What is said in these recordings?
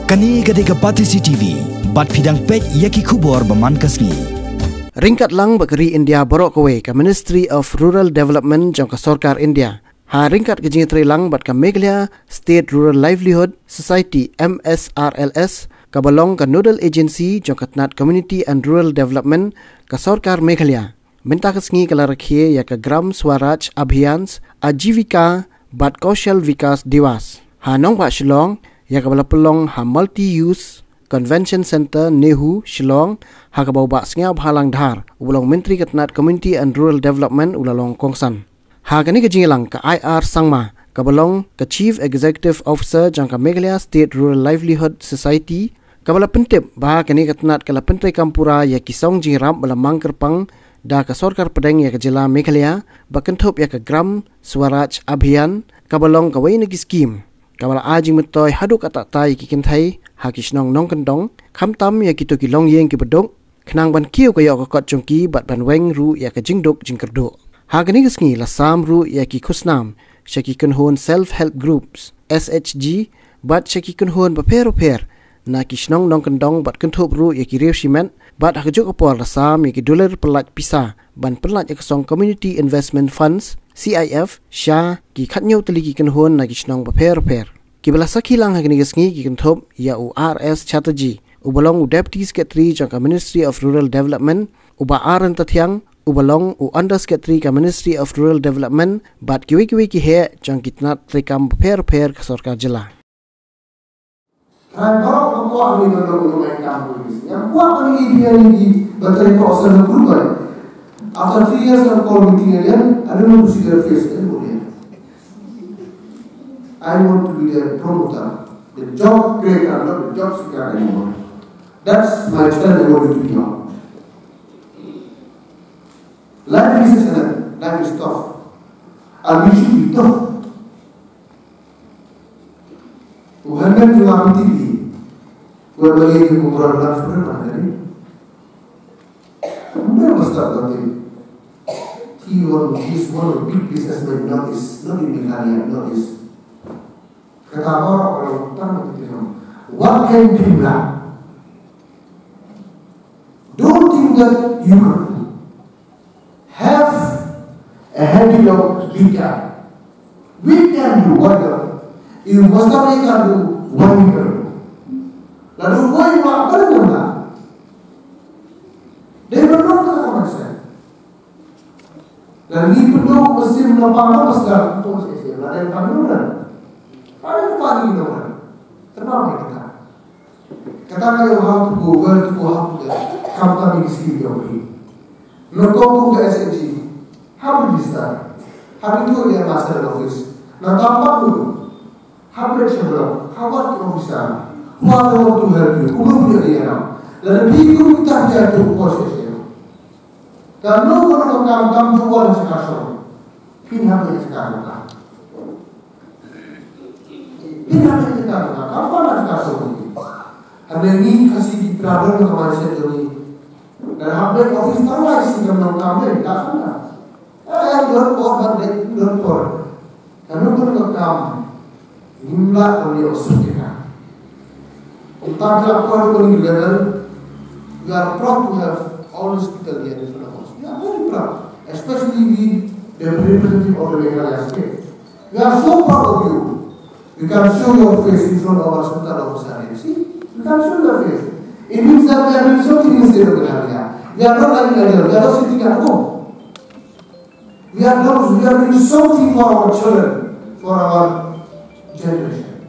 Kani gadega Patisi TV, bat pidang pej yaki kubor baman kasni. Ringkat lang bakari India borok kowe ke Ministry of Rural Development jong ke Sorkar India. Ha ringkat ke jingitri lang bat ke Meghalaya State Rural Livelihood Society MSRLS ke balong ke Nodal Agency jong ke Tnat Community and Rural Development ke Sorkar Meghalaya. Minta kesngi ke Rakhe ya ke Gram Swaraj Abhiyans Ajeevika bat Kaushal Vikas Diwas. Ha Nongbah Shillong ya ke bala pelong ha multi-use Convention Center Nehu Shillong ha ke bau bak sngau halang dhar ulong Menteri Ketnat Community and Rural Development ulalong Kongsan. Ha kani ke jingilang ke IR Sangma ke balong ke Chief Executive Officer jang ke Meghalaya State Rural Livelihood Society ke bala pentip bah kani ketnat ke la Penteri Kampura ya kisong jingrap bala mangkerpang da ke Sorkar Pedeng ya ke Jylla Meghalaya bakentop ya ke Gram Swaraj Abhiyan ke balong ke wei negi skim kabala ajing metoy haduk atak tai kikin thai ha kisnong nong kendong kham tam ya kitu ki long yeng ki bedok khnang ban kiu ka yok ka kot chungki bat ban weng ru ya ka jingdok jingkerdo ha gani gisngi la sam ru ya ki khusnam shaki kunhon self help groups SHG bat shaki kunhon ba per na kisnong nong kendong bat kenthop ru ya ki rew cement bat ha juk apor la sam ya ki dollar pelat pisa ban pelat ya kesong community investment funds CIF Sha ki khatnyau teli ki kunhon na kisnong ba per ki bala sakhilang ha gani gisngi ki kenthop ya URS Chatterjee ubalong Deputy Secretary jang ka Ministry of Rural Development uba aran tathyang ubalong Under Secretary ka Ministry of Rural Development bat kiwi ki he jang kitnat rekam per ke Sorkar Jylla. Kalau kuah ni kalau main kampus, yang kuah ni dia ni betul Kaushal nak berubah. After 3 years of call meeting again, I don't want to see their face anymore. I want to be their promoter, the job creator, not the job seeker anymore. That's my style I want to be on. Life is excellent, life is tough, and we should be tough. Uhangan juga TV, gua bagi kumpulan langsung berapa ni? Mungkin mesti tak tahu. He is one of the big businessmen, not in Meghalaya, not is. Kata orang utang itu what can be done? Don't think that you have a handle of Vikas. We can do whatever. You must not make us do what we can do. Lalu kau yang apa nama? Dia berdoa kepada saya. Lalu berdoa mesti melapangkan masalah untuk saya. Lalu yang kami orang, ada pagi orang, terbaik kita. Katakan you have to go where to go how to come to the city of here. Nongbah ke SNG, how did you start? How did you get master office? Nampak dulu. How did you know? How about the officer? Who are the one to help you? Who will be there now? Lalu people kita jatuh proses itu. Kalau orang kamu jual sekarang, ini apa sekarang? Ini apa sekarang? Apa nak sekarang? Ada ni kasih di problem kemarin saya ni. Dan habis office tahu sih kalau kamu tak sana. Don't worry. Kalau kamu jumlah oleh usaha. Entah apa pun level, we are proud to have all these people here in front of us. We are very proud, especially we, the representative of the Meghalaya state. We are so proud of you. You can show your face in front of our central officer. See, you can show your face. It means that we are doing something in the state of Meghalaya. We are not like Meghalaya. We are not sitting at home. We are doing something for our children, for our generation.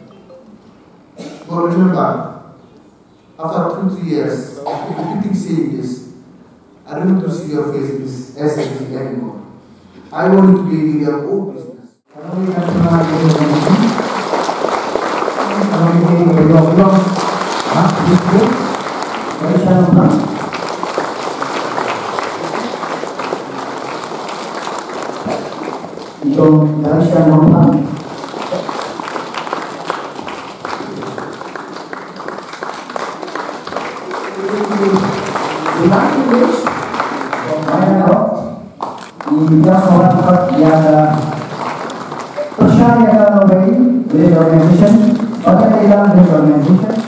But remember, after 2-3 years, after repeating saying this, I don't want to see your face in this SNG anymore. I want you to be in your own business. Kalau kita pernah jadi kalau kita berdoa, itu, kita siapa? Itu dari siapa? Kita semua yang percaya dengan organisasi, orang yang dalam organisasi.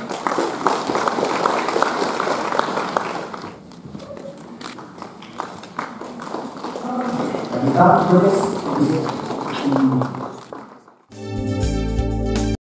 that project is